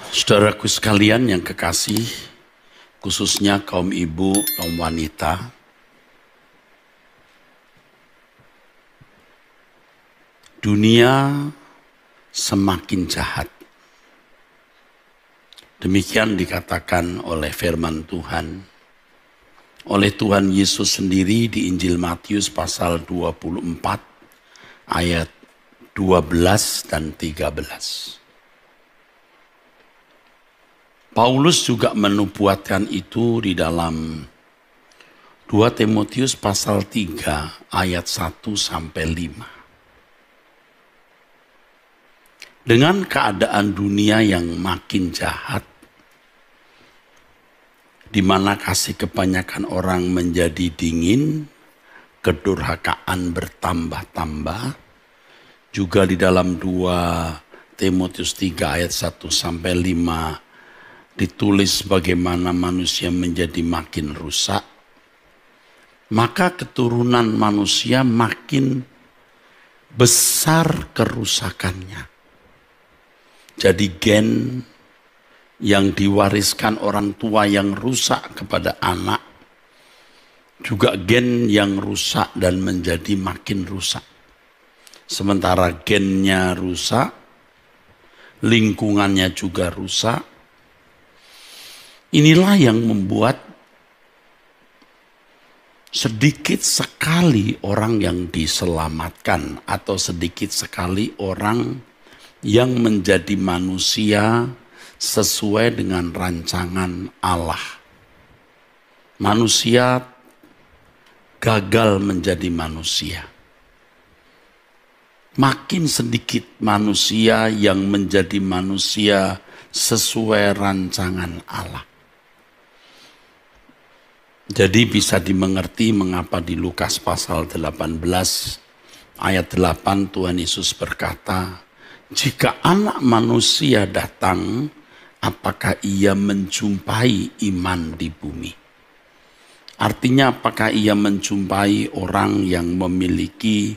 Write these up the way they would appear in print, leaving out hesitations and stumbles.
Saudaraku sekalian yang kekasih, khususnya kaum ibu, kaum wanita, dunia semakin jahat. Demikian dikatakan oleh firman Tuhan, oleh Tuhan Yesus sendiri di Injil Matius pasal 24 ayat 12 dan 13. Paulus juga menubuatkan itu di dalam 2 Timotius pasal 3 ayat 1 sampai 5. Dengan keadaan dunia yang makin jahat, di mana kasih kebanyakan orang menjadi dingin, kedurhakaan bertambah-tambah, juga di dalam 2 Timotius 3 ayat 1 sampai 5 ditulis bagaimana manusia menjadi makin rusak, maka keturunan manusia makin besar kerusakannya. Jadi gen yang diwariskan orang tua yang rusak kepada anak, juga gen yang rusak dan menjadi makin rusak. Sementara gennya rusak, lingkungannya juga rusak. Inilah yang membuat sedikit sekali orang yang diselamatkan atau sedikit sekali orang yang menjadi manusia sesuai dengan rancangan Allah. Manusia gagal menjadi manusia. Makin sedikit manusia yang menjadi manusia sesuai rancangan Allah. Jadi bisa dimengerti mengapa di Lukas pasal 18 ayat 8 Tuhan Yesus berkata, jika anak manusia datang, apakah ia menjumpai iman di bumi? Artinya apakah ia menjumpai orang yang memiliki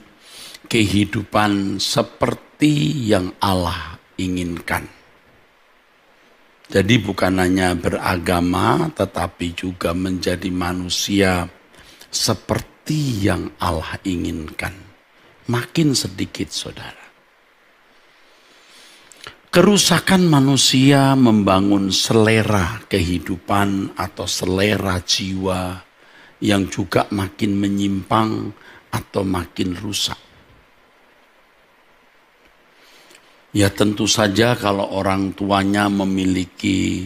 kehidupan seperti yang Allah inginkan? Jadi bukan hanya beragama, tetapi juga menjadi manusia seperti yang Allah inginkan. Makin sedikit, saudara. Kerusakan manusia membangun selera kehidupan atau selera jiwa yang juga makin menyimpang atau makin rusak. Ya tentu saja kalau orang tuanya memiliki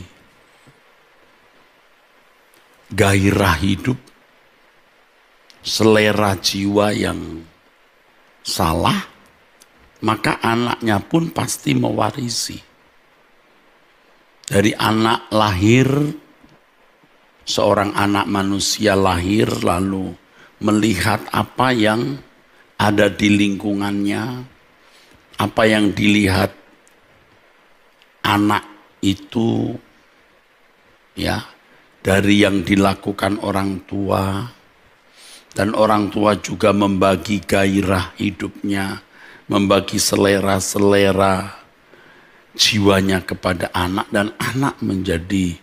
gairah hidup, selera jiwa yang salah, maka anaknya pun pasti mewarisi. Dari anak lahir, seorang anak manusia lahir lalu melihat apa yang ada di lingkungannya, apa yang dilihat anak itu ya dari yang dilakukan orang tua, dan orang tua juga membagi gairah hidupnya, membagi selera-selera jiwanya kepada anak, dan anak menjadi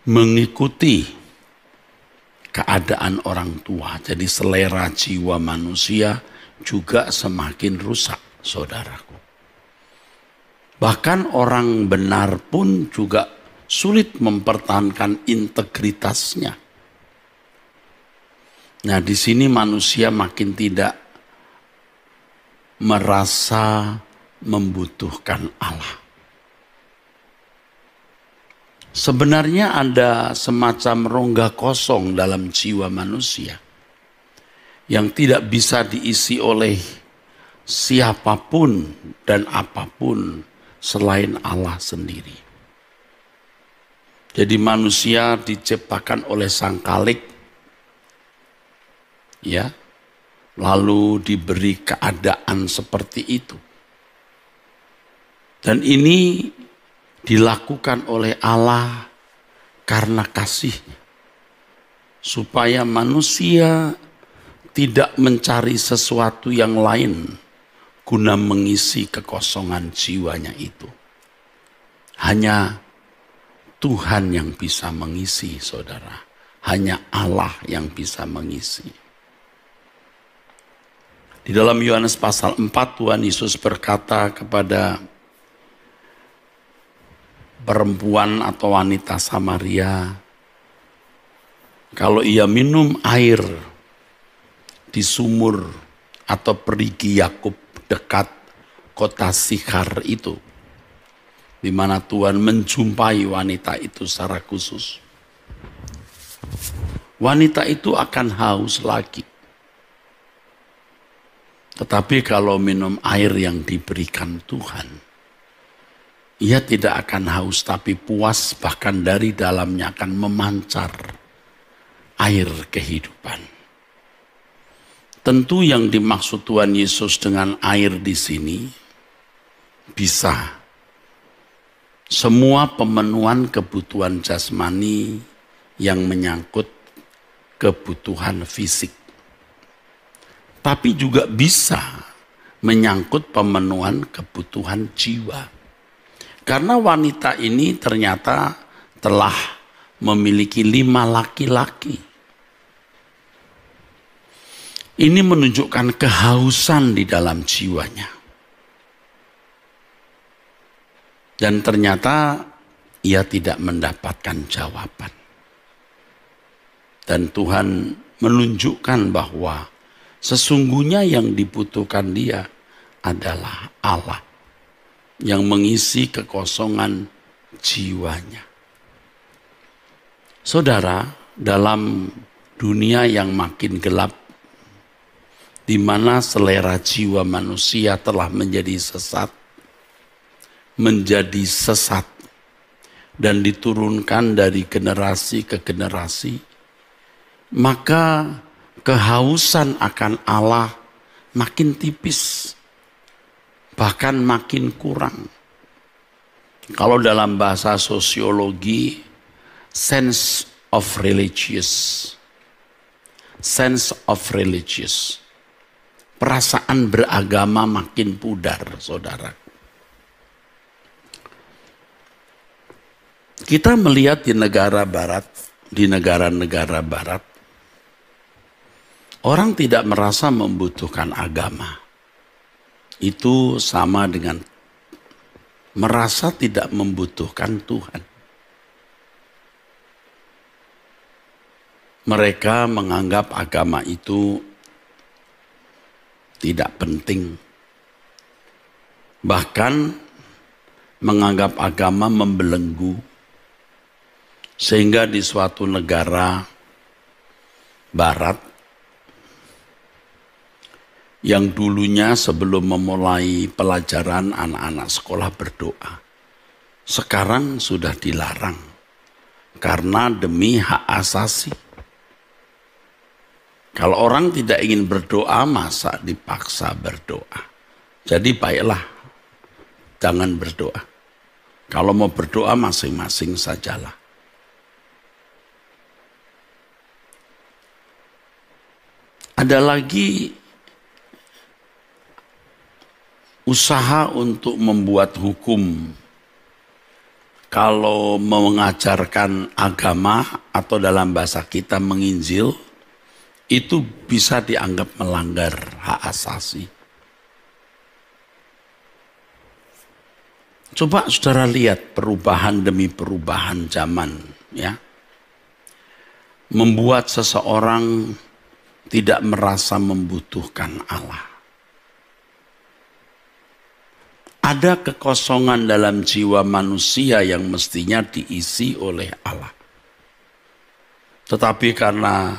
mengikuti keadaan orang tua. Jadi selera jiwa manusia juga semakin rusak, saudaraku. Bahkan orang benar pun juga sulit mempertahankan integritasnya. Nah, di sini manusia makin tidak merasa membutuhkan Allah. Sebenarnya ada semacam rongga kosong dalam jiwa manusia yang tidak bisa diisi oleh siapapun dan apapun selain Allah sendiri. Jadi manusia diciptakan oleh Sang Khalik, ya, lalu diberi keadaan seperti itu. Dan ini dilakukan oleh Allah karena kasih-Nya, supaya manusia tidak mencari sesuatu yang lain guna mengisi kekosongan jiwanya itu. Hanya Tuhan yang bisa mengisi, saudara. Hanya Allah yang bisa mengisi. Di dalam Yohanes pasal 4, Tuhan Yesus berkata kepada perempuan atau wanita Samaria, kalau ia minum air di sumur atau perigi Yakub dekat kota Sikhar itu, di mana Tuhan menjumpai wanita itu secara khusus, wanita itu akan haus lagi. Tetapi kalau minum air yang diberikan Tuhan, ia tidak akan haus tapi puas, bahkan dari dalamnya akan memancar air kehidupan. Tentu yang dimaksud Tuhan Yesus dengan air di sini bisa semua pemenuhan kebutuhan jasmani yang menyangkut kebutuhan fisik. Tapi juga bisa menyangkut pemenuhan kebutuhan jiwa. Karena wanita ini ternyata telah memiliki 5 laki-laki. Ini menunjukkan kehausan di dalam jiwanya. Dan ternyata ia tidak mendapatkan jawaban. Dan Tuhan menunjukkan bahwa sesungguhnya yang dibutuhkan dia adalah Allah yang mengisi kekosongan jiwanya. Saudara, dalam dunia yang makin gelap, di mana selera jiwa manusia telah menjadi sesat dan diturunkan dari generasi ke generasi, maka kehausan akan Allah makin tipis, bahkan makin kurang. Kalau dalam bahasa sosiologi, sense of religious, perasaan beragama makin pudar, saudara. Kita melihat di negara barat, di negara-negara barat, orang tidak merasa membutuhkan agama. Itu sama dengan merasa tidak membutuhkan Tuhan. Mereka menganggap agama itu tidak penting. Bahkan menganggap agama membelenggu. Sehingga di suatu negara barat yang dulunya sebelum memulai pelajaran anak-anak sekolah berdoa, sekarang sudah dilarang karena demi hak asasi. Kalau orang tidak ingin berdoa, masa dipaksa berdoa? Jadi baiklah, jangan berdoa. Kalau mau berdoa masing-masing sajalah. Ada lagi usaha untuk membuat hukum. Kalau mengajarkan agama atau dalam bahasa kita menginjil, itu bisa dianggap melanggar hak asasi. Coba saudara lihat perubahan demi perubahan zaman, ya. Membuat seseorang tidak merasa membutuhkan Allah. Ada kekosongan dalam jiwa manusia yang mestinya diisi oleh Allah. Tetapi karena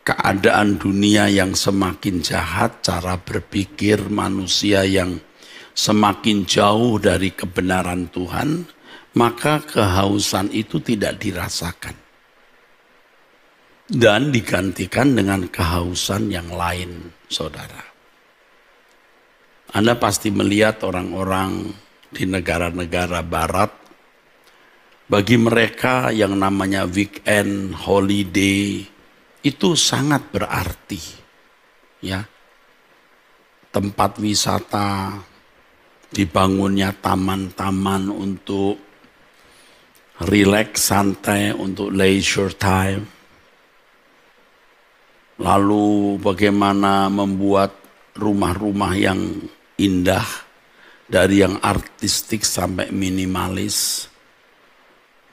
keadaan dunia yang semakin jahat, cara berpikir manusia yang semakin jauh dari kebenaran Tuhan, maka kehausan itu tidak dirasakan. Dan digantikan dengan kehausan yang lain, saudara. Anda pasti melihat orang-orang di negara-negara barat, bagi mereka yang namanya weekend, holiday, itu sangat berarti. Ya, tempat wisata, dibangunnya taman-taman untuk relax, santai untuk leisure time. Lalu bagaimana membuat rumah-rumah yang indah, dari yang artistik sampai minimalis.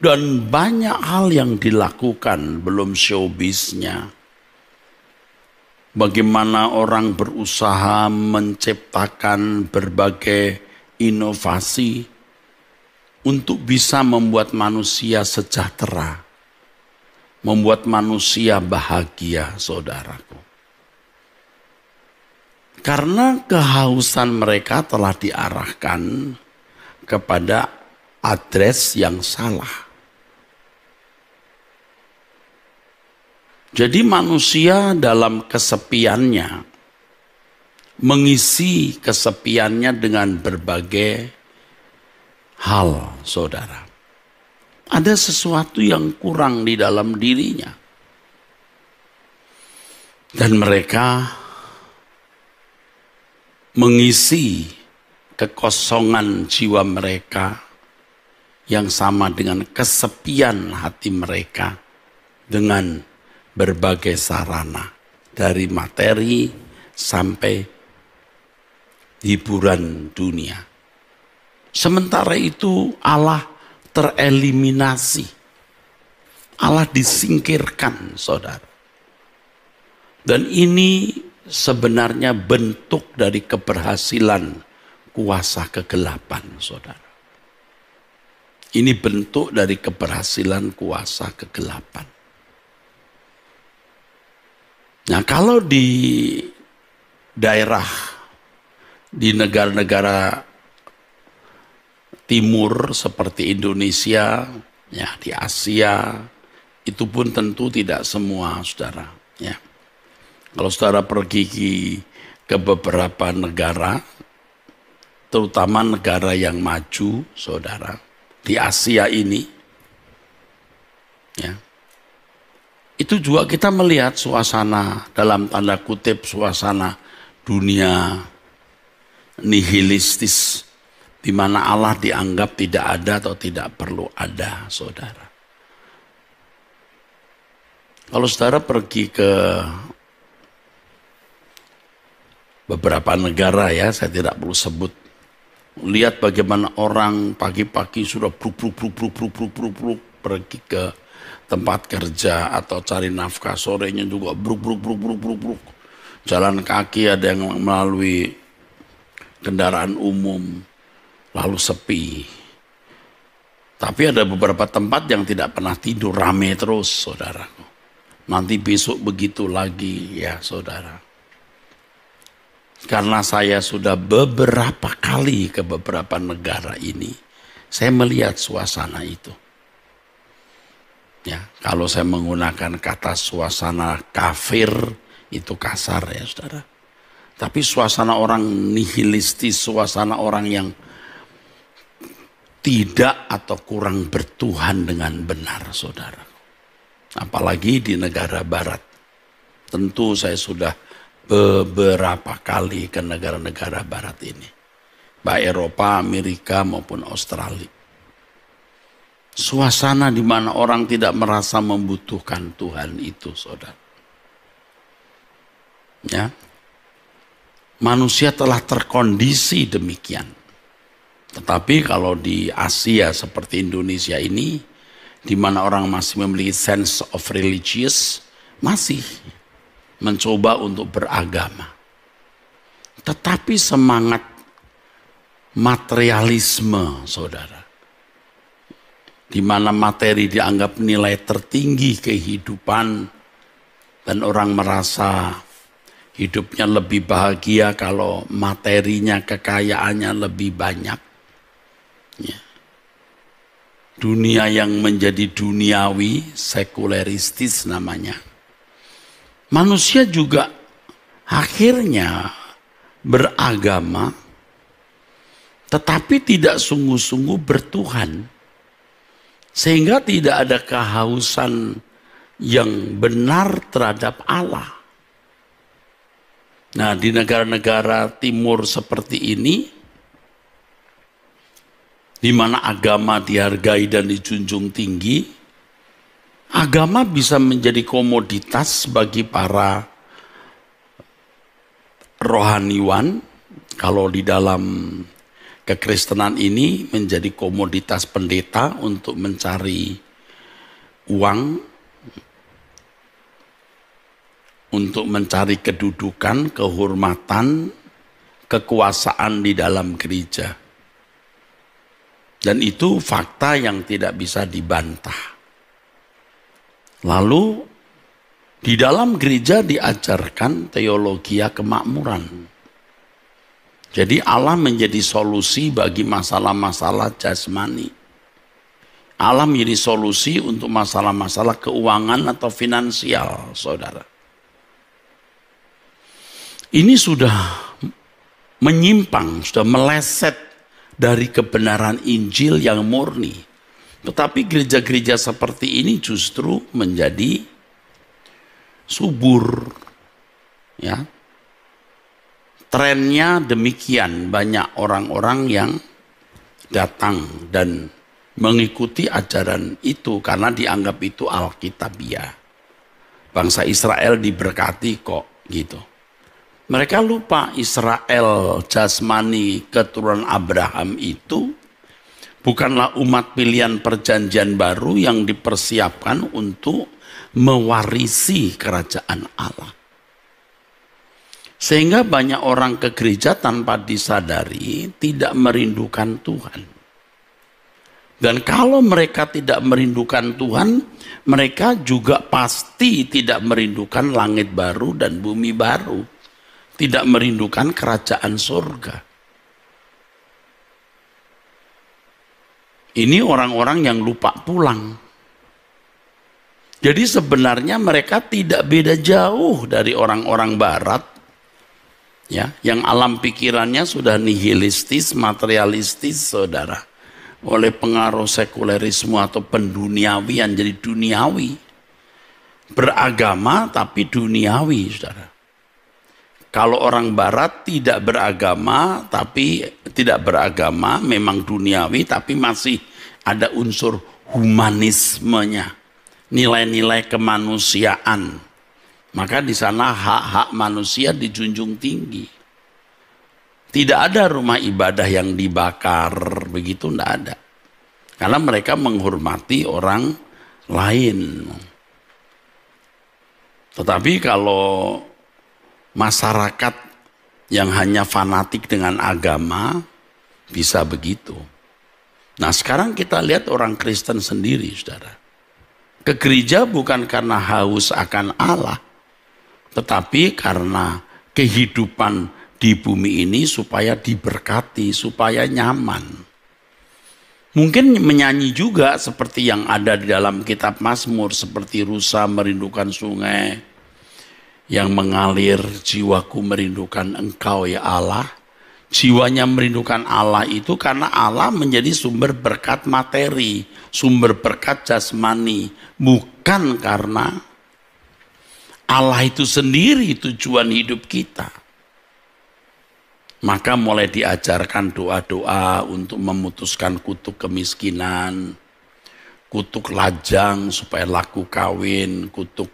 Dan banyak hal yang dilakukan, belum showbiznya. Bagaimana orang berusaha menciptakan berbagai inovasi untuk bisa membuat manusia sejahtera, membuat manusia bahagia, saudaraku. Karena kehausan mereka telah diarahkan kepada adres yang salah. Jadi manusia dalam kesepiannya mengisi kesepiannya dengan berbagai hal, saudara. Ada sesuatu yang kurang di dalam dirinya. Dan mereka mengisi kekosongan jiwa mereka yang sama dengan kesepian hati mereka dengan berbagai sarana, dari materi sampai hiburan dunia. Sementara itu Allah tereliminasi, Allah disingkirkan, saudara. Dan ini sebenarnya bentuk dari keberhasilan kuasa kegelapan, saudara. Ini bentuk dari keberhasilan kuasa kegelapan. Nah, kalau di daerah, di negara-negara timur seperti Indonesia, ya di Asia, itu pun tentu tidak semua, saudara. Ya, kalau saudara pergi ke beberapa negara, terutama negara yang maju, saudara, di Asia ini, ya. Itu juga kita melihat suasana, dalam tanda kutip, suasana dunia nihilistis, di mana Allah dianggap tidak ada atau tidak perlu ada, saudara. Kalau saudara pergi ke beberapa negara, ya, saya tidak perlu sebut, lihat bagaimana orang pagi-pagi sudah bruk pergi ke tempat kerja atau cari nafkah, sorenya juga bruk. Jalan kaki, ada yang melalui kendaraan umum, lalu sepi. Tapi ada beberapa tempat yang tidak pernah tidur, rame terus, saudara. Nanti besok begitu lagi, ya saudara. Karena saya sudah beberapa kali ke beberapa negara ini, saya melihat suasana itu. Ya, kalau saya menggunakan kata suasana kafir, itu kasar, ya saudara. Tapi suasana orang nihilistis, suasana orang yang tidak atau kurang bertuhan dengan benar, saudara. Apalagi di negara barat. Tentu saya sudah beberapa kali ke negara-negara barat ini. Baik Eropa, Amerika maupun Australia. Suasana di mana orang tidak merasa membutuhkan Tuhan itu, saudara. Ya. Manusia telah terkondisi demikian. Tetapi kalau di Asia seperti Indonesia ini, di mana orang masih memiliki sense of religious, masih mencoba untuk beragama. Tetapi semangat materialisme, saudara, di mana materi dianggap nilai tertinggi kehidupan dan orang merasa hidupnya lebih bahagia kalau materinya, kekayaannya lebih banyak. Ya. Dunia yang menjadi duniawi, sekuleristis namanya. Manusia juga akhirnya beragama, tetapi tidak sungguh-sungguh bertuhan. Sehingga tidak ada kehausan yang benar terhadap Allah. Nah, di negara-negara timur seperti ini, di mana agama dihargai dan dijunjung tinggi, agama bisa menjadi komoditas bagi para rohaniwan. Kalau di dalam kekristenan ini menjadi komoditas pendeta untuk mencari uang, untuk mencari kedudukan, kehormatan, kekuasaan di dalam gereja. Dan itu fakta yang tidak bisa dibantah. Lalu di dalam gereja diajarkan teologi kemakmuran. Jadi Allah menjadi solusi bagi masalah-masalah jasmani. Allah menjadi solusi untuk masalah-masalah keuangan atau finansial, saudara. Ini sudah menyimpang, sudah meleset dari kebenaran Injil yang murni. Tetapi gereja-gereja seperti ini justru menjadi subur. Ya. Trennya demikian, banyak orang-orang yang datang dan mengikuti ajaran itu karena dianggap itu alkitabiah. Bangsa Israel diberkati kok gitu. Mereka lupa Israel jasmani keturunan Abraham itu bukanlah umat pilihan perjanjian baru yang dipersiapkan untuk mewarisi kerajaan Allah. Sehingga banyak orang ke gereja tanpa disadari tidak merindukan Tuhan. Dan kalau mereka tidak merindukan Tuhan, mereka juga pasti tidak merindukan langit baru dan bumi baru. Tidak merindukan kerajaan surga. Ini orang-orang yang lupa pulang. Jadi sebenarnya mereka tidak beda jauh dari orang-orang barat. Ya, yang alam pikirannya sudah nihilistis, materialistis, saudara. Oleh pengaruh sekulerisme atau penduniawian, jadi duniawi. Beragama tapi duniawi, saudara. Kalau orang barat tidak beragama, memang duniawi, tapi masih ada unsur humanismenya. Nilai-nilai kemanusiaan. Maka di sana hak-hak manusia dijunjung tinggi. Tidak ada rumah ibadah yang dibakar, begitu tidak ada. Karena mereka menghormati orang lain. Tetapi kalau masyarakat yang hanya fanatik dengan agama, bisa begitu. Nah sekarang kita lihat orang Kristen sendiri, saudara. Ke gereja bukan karena haus akan Allah, tetapi karena kehidupan di bumi ini supaya diberkati, supaya nyaman. Mungkin menyanyi juga seperti yang ada di dalam kitab Mazmur, seperti rusa merindukan sungai yang mengalir, jiwaku merindukan Engkau ya Allah. Jiwanya merindukan Allah itu karena Allah menjadi sumber berkat materi, sumber berkat jasmani, bukan karena Allah itu sendiri tujuan hidup kita. Maka mulai diajarkan doa-doa untuk memutuskan kutuk kemiskinan, kutuk lajang supaya laku kawin, kutuk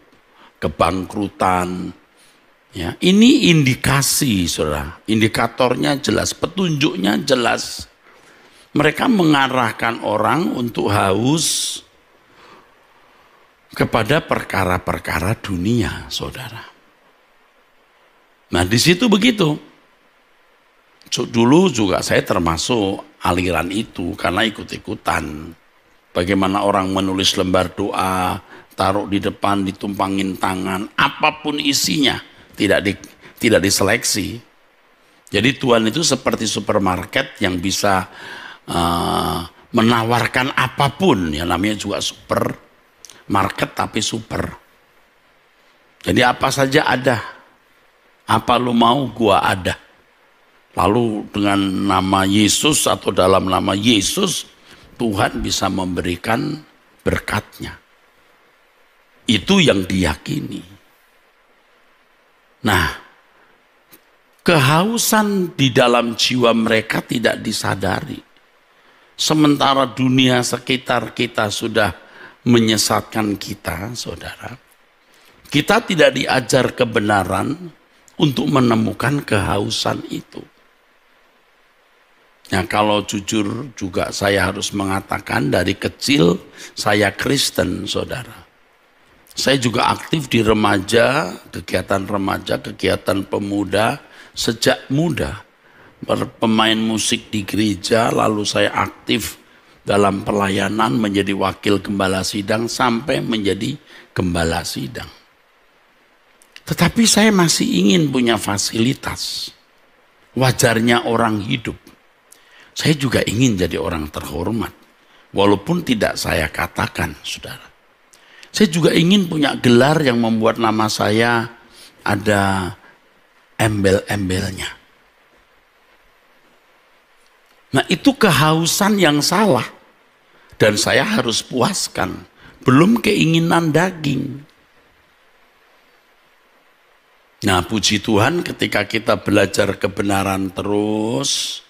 kebangkrutan. Ya, ini indikasi, saudara. Indikatornya jelas, petunjuknya jelas. Mereka mengarahkan orang untuk haus kepada perkara-perkara dunia, saudara. Nah, di situ begitu. Dulu juga saya termasuk aliran itu karena ikut-ikutan. Bagaimana orang menulis lembar doa, taruh di depan, ditumpangin tangan, apapun isinya, tidak diseleksi. Jadi Tuhan itu seperti supermarket yang bisa menawarkan apapun, ya namanya juga supermarket tapi super. Jadi apa saja ada, apa lu mau gua ada. Lalu dengan nama Yesus atau dalam nama Yesus Tuhan bisa memberikan berkatnya. Itu yang diyakini. Nah, kehausan di dalam jiwa mereka tidak disadari. sementara dunia sekitar kita sudah menyesatkan kita, saudara. Kita tidak diajar kebenaran untuk menemukan kehausan itu. Nah, kalau jujur juga saya harus mengatakan dari kecil saya Kristen, saudara. Saya juga aktif di remaja, kegiatan pemuda sejak muda. Berpemain musik di gereja, lalu saya aktif dalam pelayanan menjadi wakil gembala sidang sampai menjadi gembala sidang. Tetapi saya masih ingin punya fasilitas. Wajarnya orang hidup. Saya juga ingin jadi orang terhormat. Walaupun tidak saya katakan, saudara. Saya juga ingin punya gelar yang membuat nama saya ada embel-embelnya. Nah, itu kehausan yang salah. Dan saya harus puaskan. Belum keinginan daging. Nah, puji Tuhan ketika kita belajar kebenaran terus,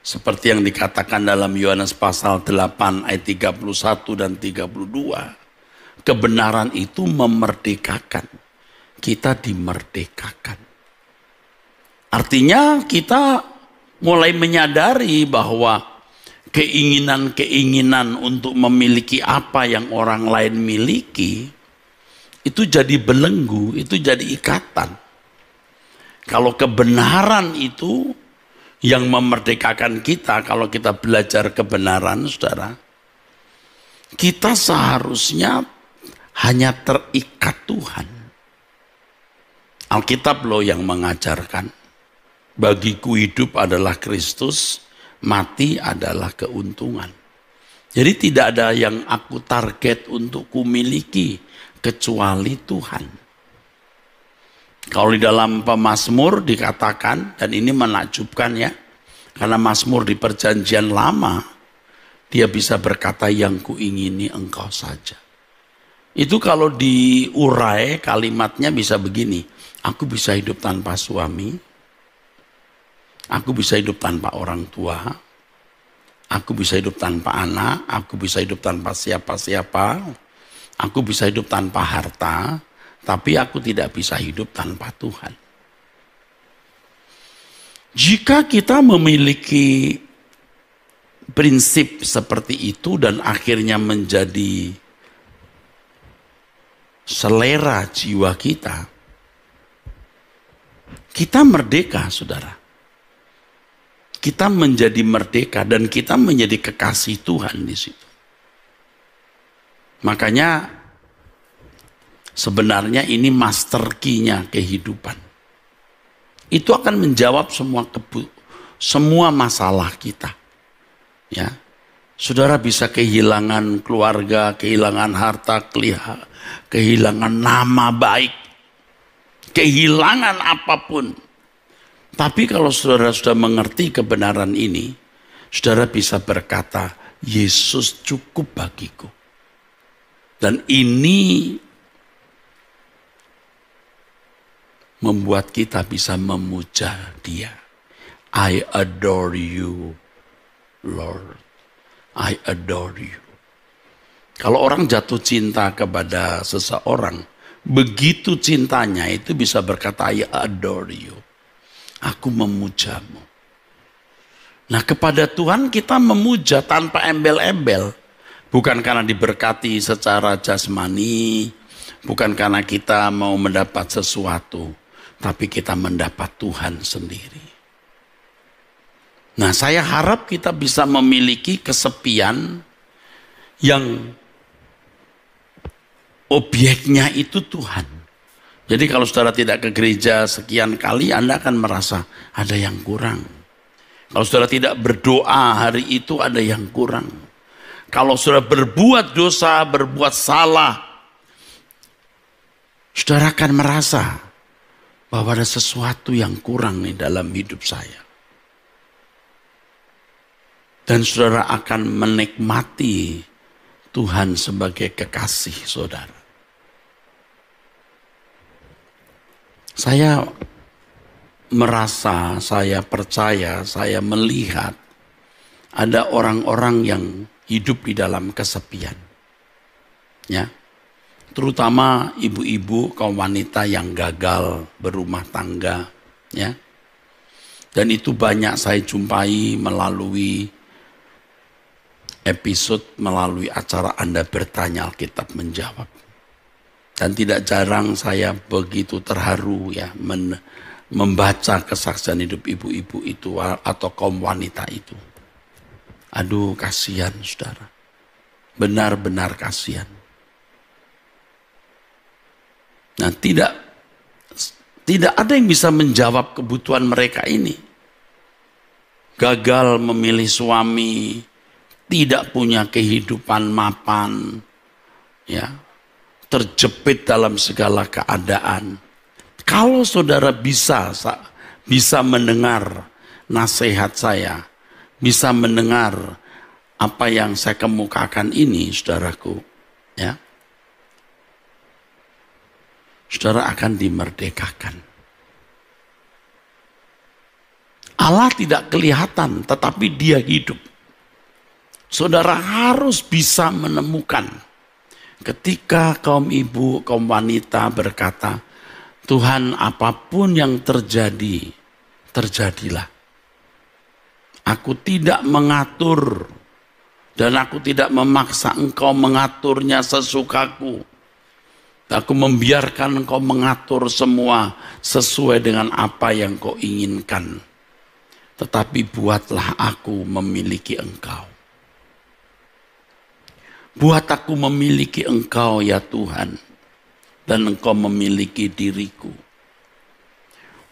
seperti yang dikatakan dalam Yohanes pasal 8 ayat 31 dan 32. Kebenaran itu memerdekakan. Kita dimerdekakan. Artinya kita mulai menyadari bahwa keinginan-keinginan untuk memiliki apa yang orang lain miliki, itu jadi belenggu, itu jadi ikatan. Kalau kebenaran itu yang memerdekakan kita, kalau kita belajar kebenaran, saudara, kita seharusnya hanya terikat Tuhan. Alkitab loh yang mengajarkan, bagiku hidup adalah Kristus, mati adalah keuntungan. Jadi tidak ada yang aku target untuk kumiliki kecuali Tuhan. Kalau di dalam pemazmur dikatakan, dan ini menakjubkan ya, karena mazmur di perjanjian lama, dia bisa berkata yang kuingini engkau saja. Itu kalau diurai kalimatnya bisa begini, aku bisa hidup tanpa suami, aku bisa hidup tanpa orang tua, aku bisa hidup tanpa anak, aku bisa hidup tanpa siapa-siapa, aku bisa hidup tanpa harta, tapi aku tidak bisa hidup tanpa Tuhan. Jika kita memiliki prinsip seperti itu dan akhirnya menjadi selera jiwa kita, kita merdeka, saudara. Kita menjadi merdeka dan kita menjadi kekasih Tuhan di situ. Makanya sebenarnya ini master key-nya kehidupan. Itu akan menjawab semua masalah kita. Ya. Saudara bisa kehilangan keluarga, kehilangan harta, kehilangan nama baik, kehilangan apapun. Tapi kalau saudara sudah mengerti kebenaran ini, saudara bisa berkata, Yesus cukup bagiku. Dan ini membuat kita bisa memuja Dia. I adore you, Lord. I adore you. Kalau orang jatuh cinta kepada seseorang, begitu cintanya itu bisa berkata, I adore you. Aku memujamu. Nah, kepada Tuhan kita memuja tanpa embel-embel. Bukan karena diberkati secara jasmani, bukan karena kita mau mendapat sesuatu, tapi kita mendapat Tuhan sendiri. Nah, saya harap kita bisa memiliki kesepian yang objeknya itu Tuhan. Jadi kalau saudara tidak ke gereja sekian kali, Anda akan merasa ada yang kurang. Kalau saudara tidak berdoa hari itu, ada yang kurang. Kalau saudara berbuat dosa, berbuat salah, saudara akan merasa bahwa ada sesuatu yang kurang nih dalam hidup saya. Dan saudara akan menikmati Tuhan sebagai kekasih saudara. Saya merasa, saya percaya, saya melihat ada orang-orang yang hidup di dalam kesepian. Ya. Terutama ibu-ibu, kaum wanita yang gagal berumah tangga, ya. Dan itu banyak saya jumpai melalui episode, melalui acara Anda Bertanya Alkitab Menjawab. Dan tidak jarang saya begitu terharu ya membaca kesaksian hidup ibu-ibu itu atau kaum wanita itu. Aduh, kasihan saudara. Benar-benar kasihan. Nah, tidak ada yang bisa menjawab kebutuhan mereka ini. Gagal memilih suami, tidak punya kehidupan mapan, ya, terjepit dalam segala keadaan. Kalau saudara bisa mendengar nasihat saya, bisa mendengar apa yang saya kemukakan ini, saudaraku, ya, saudara akan dimerdekakan. Allah tidak kelihatan, tetapi Dia hidup. Saudara harus bisa menemukan ketika kaum ibu, kaum wanita berkata, Tuhan, apapun yang terjadi, terjadilah. Aku tidak mengatur dan aku tidak memaksa Engkau mengaturnya sesukaku. Aku membiarkan Engkau mengatur semua sesuai dengan apa yang Kau inginkan. Tetapi buatlah aku memiliki Engkau. Buat aku memiliki Engkau ya Tuhan. Dan Engkau memiliki diriku.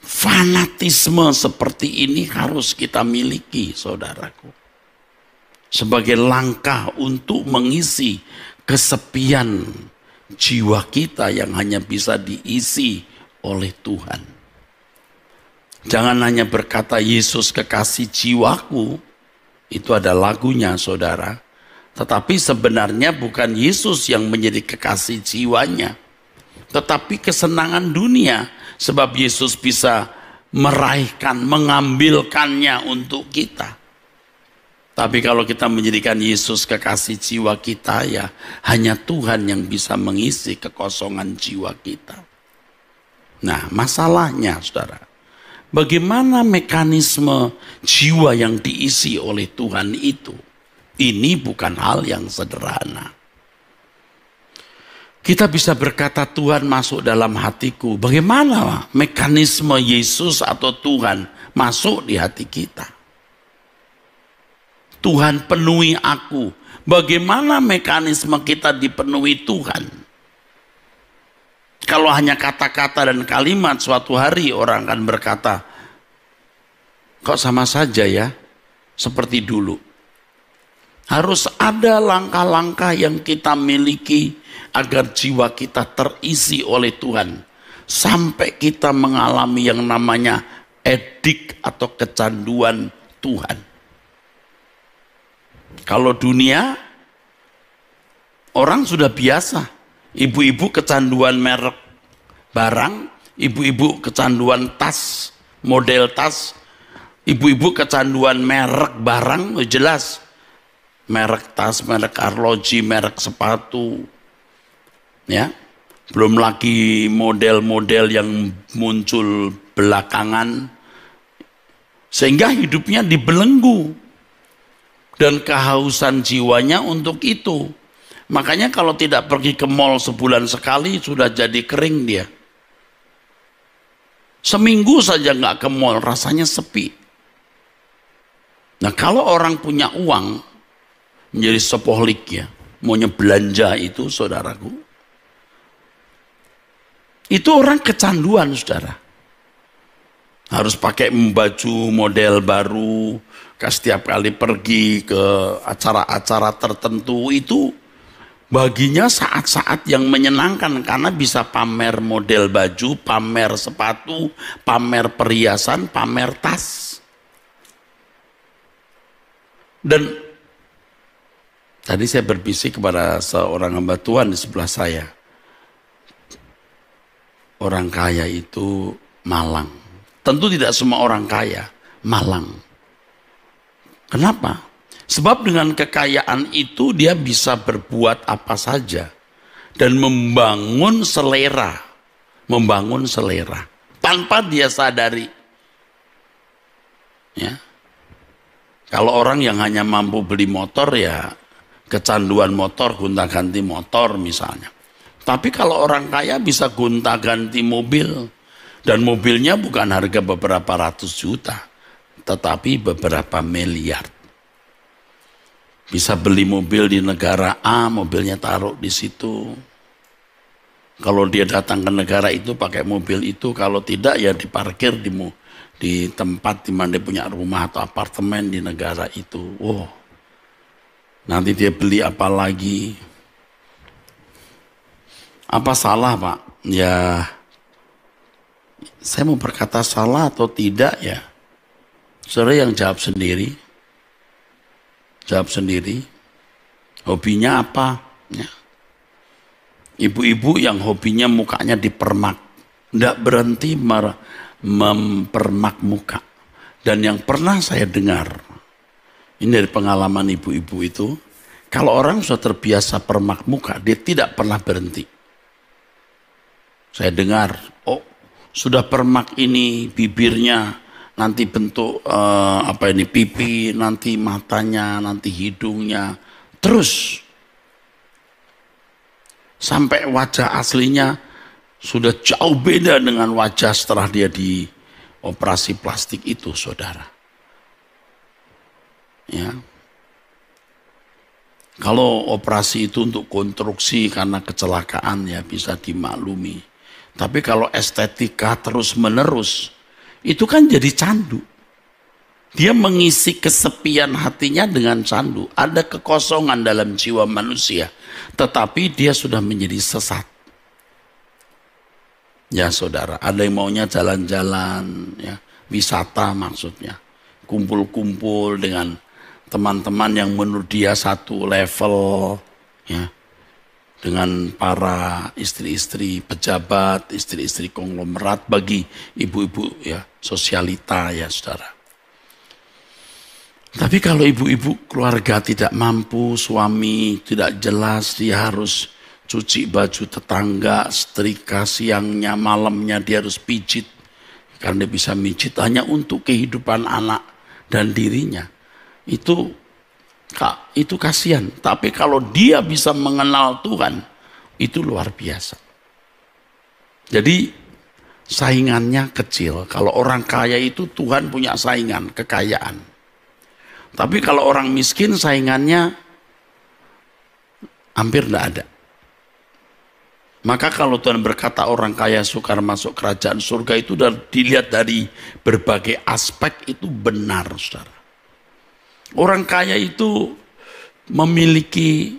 Fanatisme seperti ini harus kita miliki, saudaraku. Sebagai langkah untuk mengisi kesepian jiwa kita yang hanya bisa diisi oleh Tuhan. Jangan hanya berkata Yesus kekasih jiwaku, itu ada lagunya saudara. Tetapi sebenarnya bukan Yesus yang menjadi kekasih jiwanya. Tetapi kesenangan dunia. Sebab Yesus bisa meraihkan, mengambilkannya untuk kita. Tapi kalau kita menjadikan Yesus kekasih jiwa kita, ya hanya Tuhan yang bisa mengisi kekosongan jiwa kita. Nah, masalahnya saudara, bagaimana mekanisme jiwa yang diisi oleh Tuhan itu? Ini bukan hal yang sederhana. Kita bisa berkata Tuhan masuk dalam hatiku. Bagaimana mekanisme Yesus atau Tuhan masuk di hati kita? Tuhan penuhi aku. Bagaimana mekanisme kita dipenuhi Tuhan? Kalau hanya kata-kata dan kalimat, suatu hari orang akan berkata, kok sama saja ya, seperti dulu. Harus ada langkah-langkah yang kita miliki agar jiwa kita terisi oleh Tuhan. Sampai kita mengalami yang namanya edik atau kecanduan Tuhan. Kalau dunia, orang sudah biasa. Ibu-ibu kecanduan merek barang, ibu-ibu kecanduan tas, model tas, ibu-ibu kecanduan merek barang, jelas. Merek tas, merek arloji, merek sepatu. Ya. Belum lagi model-model yang muncul belakangan. Sehingga hidupnya dibelenggu. Dan kehausan jiwanya untuk itu. Makanya kalau tidak pergi ke mall sebulan sekali sudah jadi kering dia. Seminggu saja nggak ke mall rasanya sepi. Nah kalau orang punya uang menjadi sepohlik ya, maunya belanja itu saudaraku. Itu orang kecanduan saudara. Harus pakai baju model baru, setiap kali pergi ke acara-acara tertentu itu baginya saat-saat yang menyenangkan karena bisa pamer model baju, pamer sepatu, pamer perhiasan, pamer tas. Dan tadi saya berbisik kepada seorang hamba Tuhan di sebelah saya. Orang kaya itu malang. Tentu tidak semua orang kaya malang. Kenapa? Sebab dengan kekayaan itu dia bisa berbuat apa saja dan membangun selera tanpa dia sadari. Ya. Kalau orang yang hanya mampu beli motor ya kecanduan motor, gonta-ganti motor misalnya. Tapi kalau orang kaya bisa gonta-ganti mobil, dan mobilnya bukan harga beberapa ratus juta, tetapi beberapa miliar. Bisa beli mobil di negara A, mobilnya taruh di situ. Kalau dia datang ke negara itu pakai mobil itu, kalau tidak ya diparkir di tempat di mana dia punya rumah atau apartemen di negara itu. Wow. Nanti dia beli apa lagi? Apa salah, Pak? Ya, saya mau berkata salah atau tidak ya? Saudara yang jawab sendiri. Jawab sendiri. Hobinya apa? Ya. Ibu-ibu yang hobinya mukanya dipermak. Tidak berhenti mempermak muka. Dan yang pernah saya dengar, ini dari pengalaman ibu-ibu itu, kalau orang sudah terbiasa permak muka, dia tidak pernah berhenti. Saya dengar, oh sudah permak ini bibirnya, nanti bentuk pipi, nanti matanya, nanti hidungnya, terus sampai wajah aslinya sudah jauh beda dengan wajah setelah dia di operasi plastik itu, saudara. Ya, kalau operasi itu untuk konstruksi karena kecelakaan ya bisa dimaklumi. Tapi kalau estetika terus menerus, itu kan jadi candu. Dia mengisi kesepian hatinya dengan candu. Ada kekosongan dalam jiwa manusia, tetapi dia sudah menjadi sesat. Ya saudara, ada yang maunya jalan-jalan, ya, wisata maksudnya. Kumpul-kumpul dengan teman-teman yang menurut dia satu level, ya, dengan para istri-istri pejabat, istri-istri konglomerat, bagi ibu-ibu ya sosialita ya saudara. Tapi kalau ibu-ibu keluarga tidak mampu, suami tidak jelas, dia harus cuci baju tetangga, setrika siangnya, malamnya dia harus pijit. Karena dia bisa mijit hanya untuk kehidupan anak dan dirinya. Itu kasihan. Tapi kalau dia bisa mengenal Tuhan, itu luar biasa. Jadi saingannya kecil. Kalau orang kaya itu Tuhan punya saingan, kekayaan. Tapi kalau orang miskin saingannya hampir tidak ada. Maka kalau Tuhan berkata orang kaya sukar masuk kerajaan surga, itu dilihat dari berbagai aspek, itu benar, saudara. Orang kaya itu memiliki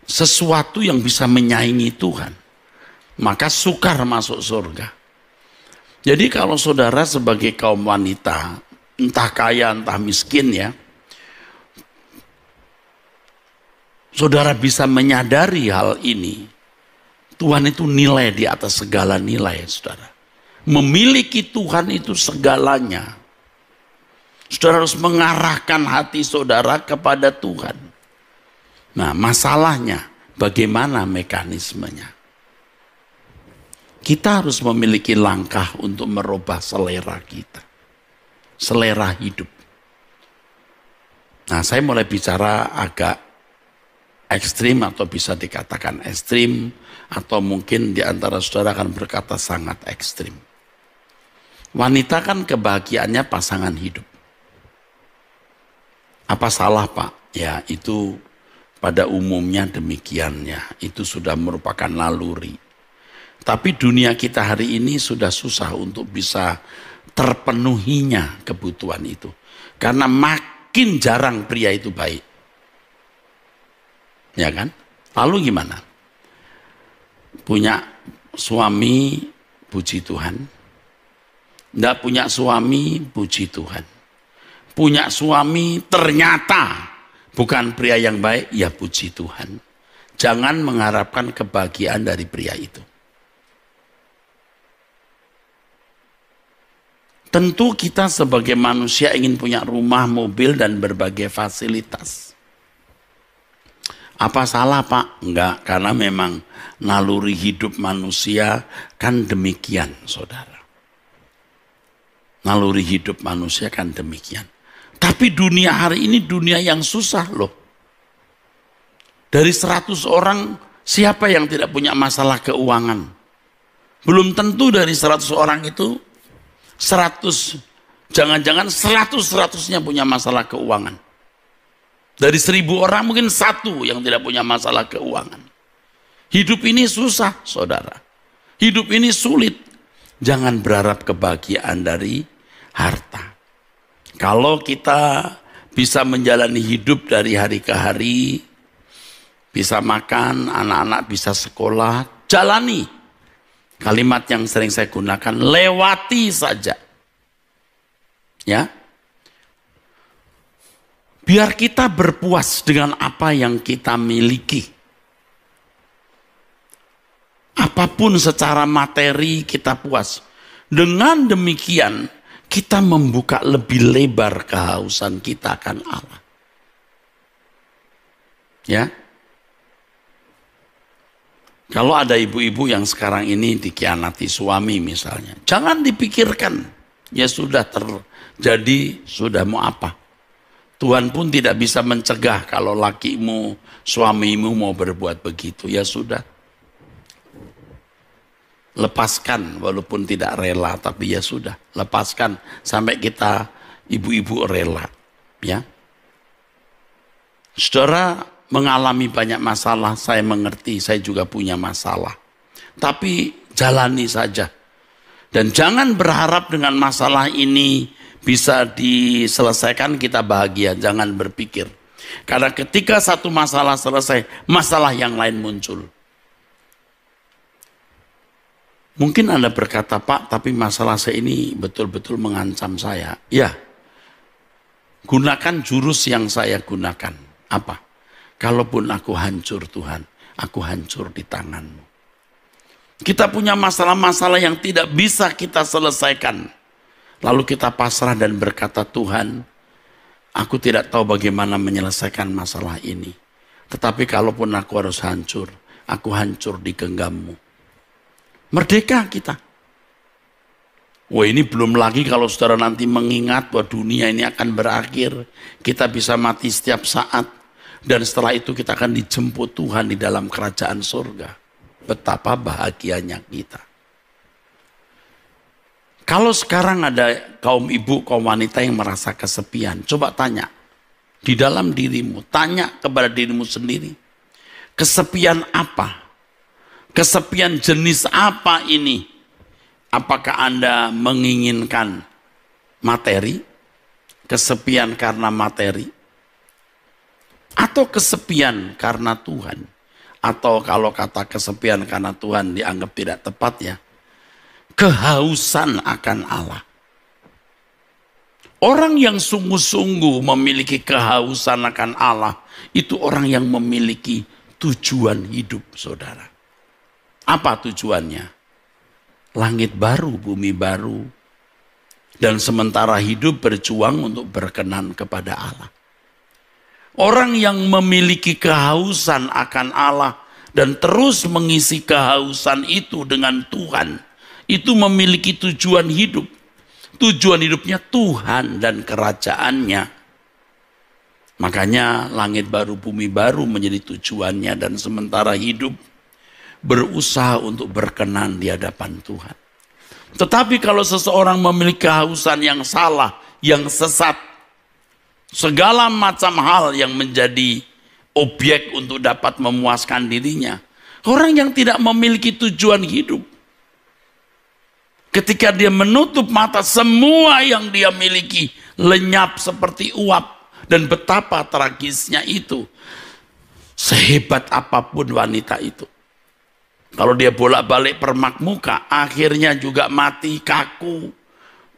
sesuatu yang bisa menyaingi Tuhan, maka sukar masuk surga. Jadi kalau saudara sebagai kaum wanita, entah kaya entah miskin ya, saudara bisa menyadari hal ini. Tuhan itu nilai di atas segala nilai, saudara. Memiliki Tuhan itu segalanya. Saudara harus mengarahkan hati saudara kepada Tuhan. Nah, masalahnya bagaimana mekanismenya? Kita harus memiliki langkah untuk merubah selera kita. Selera hidup. Nah, saya mulai bicara agak ekstrim atau bisa dikatakan ekstrim, atau mungkin di antara saudara akan berkata sangat ekstrim. Wanita kan kebahagiaannya pasangan hidup. Apa salah, Pak? Ya, itu pada umumnya demikiannya. Itu sudah merupakan naluri. Tapi dunia kita hari ini sudah susah untuk bisa terpenuhinya kebutuhan itu. Karena makin jarang pria itu baik. Ya kan? Lalu gimana? Punya suami, puji Tuhan. Tidak punya suami, puji Tuhan. Punya suami ternyata bukan pria yang baik, ya puji Tuhan. Jangan mengharapkan kebahagiaan dari pria itu. Tentu kita sebagai manusia ingin punya rumah, mobil, dan berbagai fasilitas. Apa salah Pak? Enggak, karena memang naluri hidup manusia kan demikian, saudara. Naluri hidup manusia kan demikian. Tapi dunia hari ini dunia yang susah loh. Dari 100 orang, siapa yang tidak punya masalah keuangan? Belum tentu dari 100 orang itu, 100, jangan-jangan 100-100-nya punya masalah keuangan. Dari 1000 orang mungkin 1 yang tidak punya masalah keuangan. Hidup ini susah, saudara. Hidup ini sulit. Jangan berharap kebahagiaan dari harta. Kalau kita bisa menjalani hidup dari hari ke hari, bisa makan, anak-anak bisa sekolah, jalani. Kalimat yang sering saya gunakan, lewati saja. Ya. Biar kita berpuas dengan apa yang kita miliki. Apapun secara materi kita puas. Dengan demikian kita membuka lebih lebar kehausan kita akan Allah. Ya. Kalau ada ibu-ibu yang sekarang ini dikhianati suami misalnya, jangan dipikirkan, ya sudah terjadi, sudah mau apa. Tuhan pun tidak bisa mencegah kalau lakimu, suamimu mau berbuat begitu, ya sudah. Lepaskan walaupun tidak rela, tapi ya sudah, lepaskan sampai kita ibu-ibu rela. Ya. Saudara mengalami banyak masalah, saya mengerti, saya juga punya masalah. Tapi jalani saja. Dan jangan berharap dengan masalah ini bisa diselesaikan kita bahagia, jangan berpikir. Karena ketika satu masalah selesai, masalah yang lain muncul. Mungkin Anda berkata, Pak, tapi masalah saya ini betul-betul mengancam saya. Ya, gunakan jurus yang saya gunakan. Apa? Kalaupun aku hancur Tuhan, aku hancur di tangan-Mu. Kita punya masalah-masalah yang tidak bisa kita selesaikan. Lalu kita pasrah dan berkata, Tuhan, aku tidak tahu bagaimana menyelesaikan masalah ini. Tetapi kalaupun aku harus hancur, aku hancur di genggam-Mu. Merdeka kita. Wah, ini belum lagi kalau saudara nanti mengingat bahwa dunia ini akan berakhir. Kita bisa mati setiap saat. Dan setelah itu kita akan dijemput Tuhan di dalam kerajaan surga. Betapa bahagianya kita. Kalau sekarang ada kaum ibu, kaum wanita yang merasa kesepian, coba tanya. Di dalam dirimu, tanya kepada dirimu sendiri. Kesepian apa? Kesepian jenis apa ini? Apakah Anda menginginkan materi? Kesepian karena materi? Atau kesepian karena Tuhan? Atau kalau kata kesepian karena Tuhan dianggap tidak tepat ya, kehausan akan Allah. Orang yang sungguh-sungguh memiliki kehausan akan Allah, itu orang yang memiliki tujuan hidup, saudara. Apa tujuannya? Langit baru, bumi baru. Dan sementara hidup berjuang untuk berkenan kepada Allah. Orang yang memiliki kehausan akan Allah dan terus mengisi kehausan itu dengan Tuhan, itu memiliki tujuan hidup. Tujuan hidupnya Tuhan dan kerajaannya. Makanya langit baru, bumi baru menjadi tujuannya dan sementara hidup berusaha untuk berkenan di hadapan Tuhan. Tetapi kalau seseorang memiliki kehausan yang salah, yang sesat, segala macam hal yang menjadi objek untuk dapat memuaskan dirinya. Orang yang tidak memiliki tujuan hidup. Ketika dia menutup mata, semua yang dia miliki lenyap seperti uap. Dan betapa tragisnya itu. Sehebat apapun wanita itu. Kalau dia bolak-balik permakmuka, akhirnya juga mati, kaku,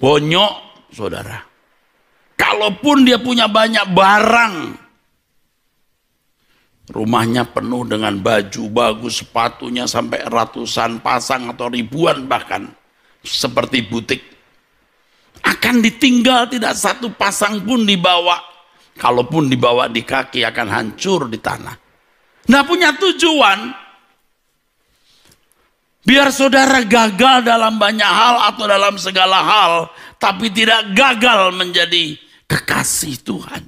bonyok, saudara. Kalaupun dia punya banyak barang, rumahnya penuh dengan baju bagus, sepatunya sampai ratusan pasang atau ribuan bahkan, seperti butik. akan ditinggal, tidak satu pasang pun dibawa. Kalaupun dibawa di kaki akan hancur di tanah. Nggak punya tujuan. Biar saudara gagal dalam banyak hal atau dalam segala hal, tapi tidak gagal menjadi kekasih Tuhan.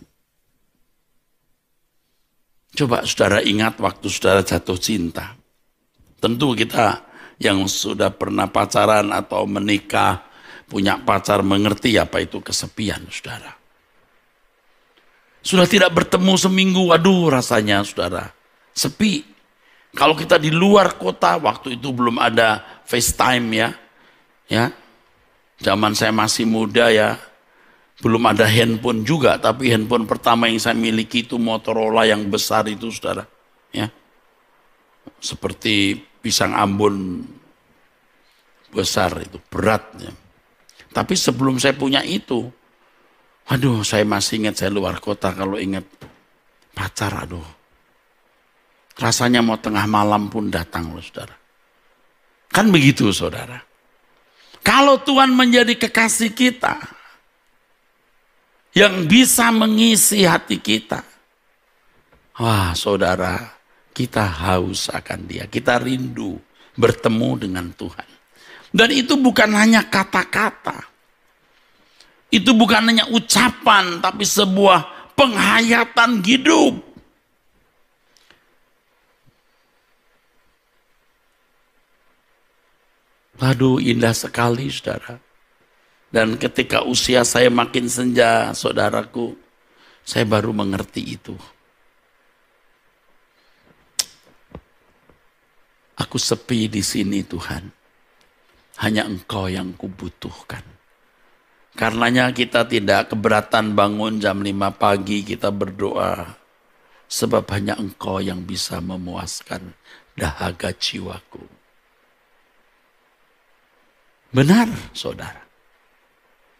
Coba saudara ingat waktu saudara jatuh cinta. Tentu kita yang sudah pernah pacaran atau menikah, punya pacar mengerti apa itu kesepian saudara. Sudah tidak bertemu seminggu, waduh rasanya saudara, sepi. Kalau kita di luar kota, waktu itu belum ada FaceTime ya. Zaman saya masih muda ya, belum ada handphone juga, tapi handphone pertama yang saya miliki itu Motorola yang besar itu saudara. Ya. Seperti pisang Ambon besar itu, beratnya. Tapi sebelum saya punya itu, aduh saya masih ingat saya luar kota kalau ingat pacar, aduh. Rasanya mau tengah malam pun datang loh saudara. Kan begitu saudara. Kalau Tuhan menjadi kekasih kita, yang bisa mengisi hati kita. Wah saudara, kita haus akan dia. Kita rindu bertemu dengan Tuhan. Dan itu bukan hanya kata-kata. Itu bukan hanya ucapan, tapi sebuah penghayatan hidup. Waduh, indah sekali saudara. Dan ketika usia saya makin senja, saudaraku, saya baru mengerti itu. Aku sepi di sini Tuhan. Hanya Engkau yang kubutuhkan. Karenanya kita tidak keberatan bangun jam 5 pagi kita berdoa. Sebab hanya Engkau yang bisa memuaskan dahaga jiwaku. Benar, saudara.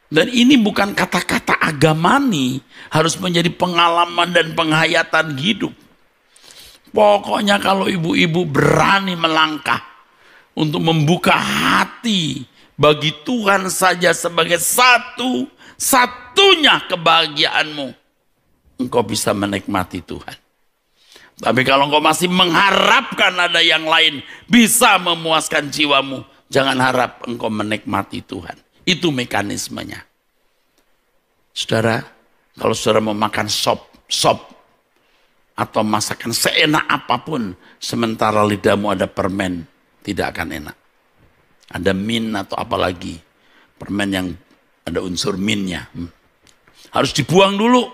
Dan ini bukan kata-kata agamani, harus menjadi pengalaman dan penghayatan hidup. Pokoknya kalau ibu-ibu berani melangkah untuk membuka hati bagi Tuhan saja sebagai satu-satunya kebahagiaanmu, engkau bisa menikmati Tuhan. Tapi kalau engkau masih mengharapkan ada yang lain bisa memuaskan jiwamu, jangan harap engkau menikmati Tuhan. Itu mekanismenya. Saudara, kalau saudara mau makan sop atau masakan seenak apapun, sementara lidahmu ada permen, tidak akan enak. Ada min atau apalagi, permen yang ada unsur minnya. Harus dibuang dulu.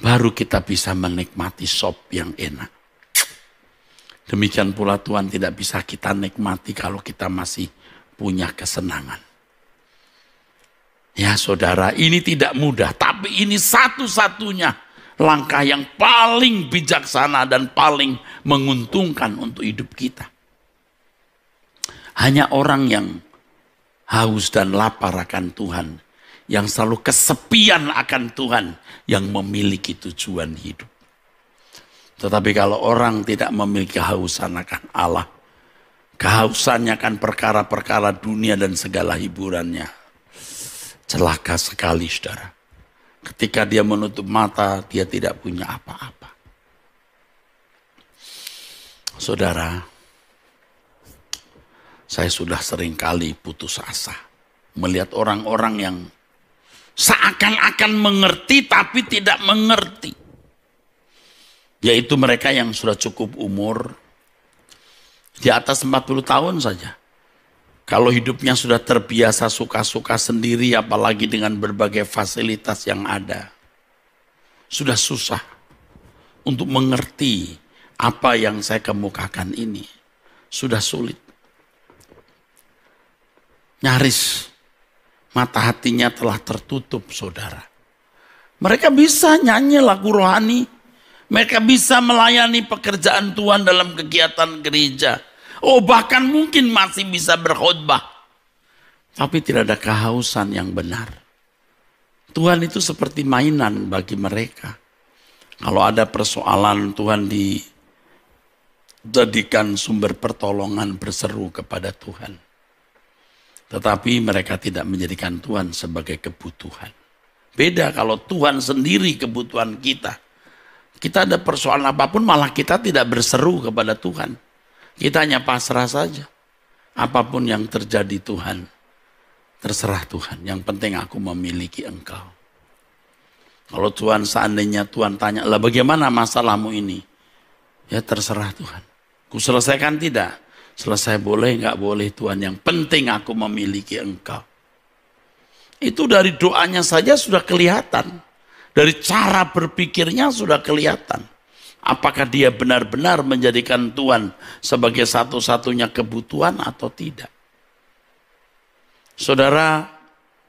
Baru kita bisa menikmati sop yang enak. Demikian pula Tuhan tidak bisa kita nikmati kalau kita masih punya kesenangan. Ya saudara, ini tidak mudah, tapi ini satu-satunya langkah yang paling bijaksana dan paling menguntungkan untuk hidup kita. Hanya orang yang haus dan lapar akan Tuhan, yang selalu kesepian akan Tuhan, yang memiliki tujuan hidup. Tetapi kalau orang tidak memiliki kehausan akan Allah, kehausannya akan perkara-perkara dunia dan segala hiburannya, celaka sekali saudara. Ketika dia menutup mata, dia tidak punya apa-apa. Saudara, saya sudah sering kali putus asa melihat orang-orang yang seakan-akan mengerti tapi tidak mengerti. Yaitu mereka yang sudah cukup umur, di atas 40 tahun saja. Kalau hidupnya sudah terbiasa suka-suka sendiri, apalagi dengan berbagai fasilitas yang ada, sudah susah untuk mengerti apa yang saya kemukakan ini. Sudah sulit. Nyaris mata hatinya telah tertutup, saudara. Mereka bisa nyanyi lagu rohani, mereka bisa melayani pekerjaan Tuhan dalam kegiatan gereja. Oh, bahkan mungkin masih bisa berkhotbah. Tapi tidak ada kehausan yang benar. Tuhan itu seperti mainan bagi mereka. Kalau ada persoalan, Tuhan dijadikan sumber pertolongan, berseru kepada Tuhan. Tetapi mereka tidak menjadikan Tuhan sebagai kebutuhan. Beda kalau Tuhan sendiri kebutuhan kita. Kita ada persoalan apapun malah kita tidak berseru kepada Tuhan. Kita hanya pasrah saja. Apapun yang terjadi Tuhan, terserah Tuhan. Yang penting aku memiliki Engkau. Kalau Tuhan seandainya Tuhan tanya, lah bagaimana masalahmu ini? Ya terserah Tuhan. Ku selesaikan tidak? Selesai boleh, nggak boleh Tuhan. Yang penting aku memiliki Engkau. Itu dari doanya saja sudah kelihatan. Dari cara berpikirnya sudah kelihatan. Apakah dia benar-benar menjadikan Tuhan sebagai satu-satunya kebutuhan atau tidak. Saudara,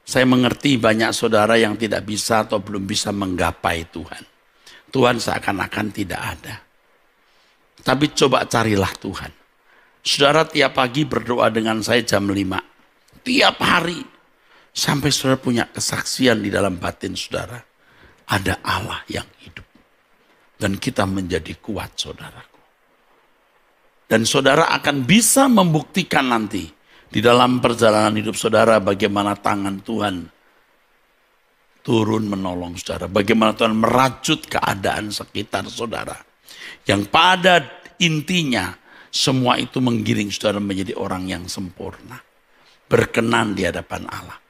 saya mengerti banyak saudara yang tidak bisa atau belum bisa menggapai Tuhan. Tuhan seakan-akan tidak ada. Tapi coba carilah Tuhan. Saudara tiap pagi berdoa dengan saya jam 5. Tiap hari. Sampai saudara punya kesaksian di dalam batin saudara. Ada Allah yang hidup. Dan kita menjadi kuat saudaraku. Dan saudara akan bisa membuktikan nanti. Di dalam perjalanan hidup saudara bagaimana tangan Tuhan turun menolong saudara. Bagaimana Tuhan merajut keadaan sekitar saudara. Yang pada intinya semua itu menggiring saudara menjadi orang yang sempurna. Berkenan di hadapan Allah.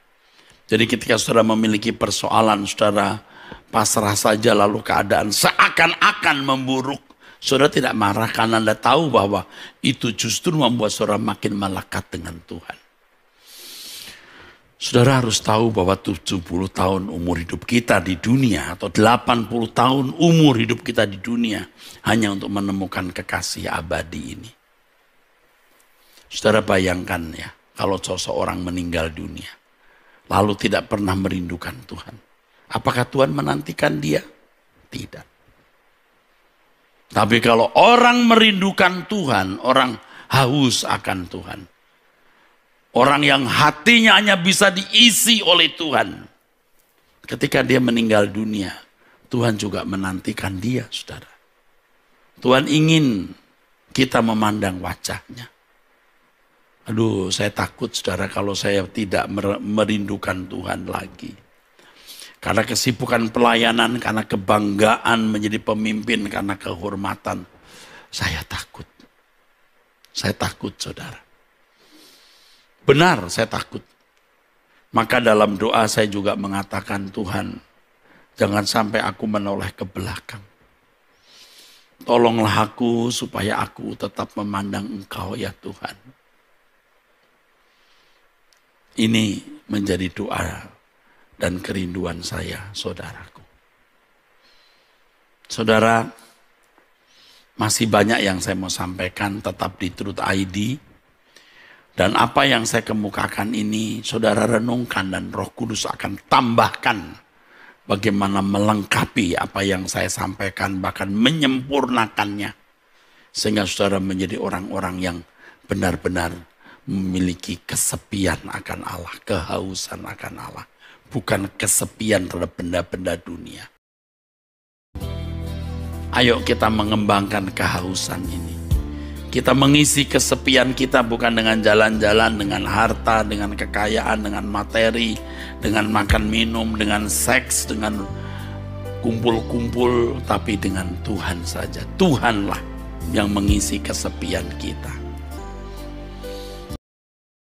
Jadi ketika saudara memiliki persoalan, saudara pasrah saja lalu keadaan seakan-akan memburuk. Saudara tidak marah karena Anda tahu bahwa itu justru membuat saudara makin melekat dengan Tuhan. Saudara harus tahu bahwa 70 tahun umur hidup kita di dunia atau 80 tahun umur hidup kita di dunia hanya untuk menemukan kekasih abadi ini. Saudara bayangkan ya, kalau seseorang meninggal dunia lalu tidak pernah merindukan Tuhan. Apakah Tuhan menantikan dia? Tidak. Tapi kalau orang merindukan Tuhan, orang haus akan Tuhan. Orang yang hatinya hanya bisa diisi oleh Tuhan. Ketika dia meninggal dunia, Tuhan juga menantikan dia, saudara. Tuhan ingin kita memandang wajahnya. Aduh, saya takut, saudara, kalau saya tidak merindukan Tuhan lagi. Karena kesibukan pelayanan, karena kebanggaan menjadi pemimpin, karena kehormatan. Saya takut. Saya takut, saudara. Benar, saya takut. Maka dalam doa saya juga mengatakan, Tuhan, jangan sampai aku menoleh ke belakang. Tolonglah aku supaya aku tetap memandang Engkau ya Tuhan. Ini menjadi doa dan kerinduan saya, saudaraku. Saudara, masih banyak yang saya mau sampaikan, tetap di Truth ID. Dan apa yang saya kemukakan ini, saudara renungkan dan Roh Kudus akan tambahkan bagaimana melengkapi apa yang saya sampaikan, bahkan menyempurnakannya. Sehingga saudara menjadi orang-orang yang benar-benar memiliki kesepian akan Allah, kehausan akan Allah. Bukan kesepian terhadap benda-benda dunia. Ayo kita mengembangkan kehausan ini. Kita mengisi kesepian kita bukan dengan jalan-jalan, dengan harta, dengan kekayaan, dengan materi, dengan makan minum, dengan seks, dengan kumpul-kumpul, tapi dengan Tuhan saja. Tuhanlah yang mengisi kesepian kita.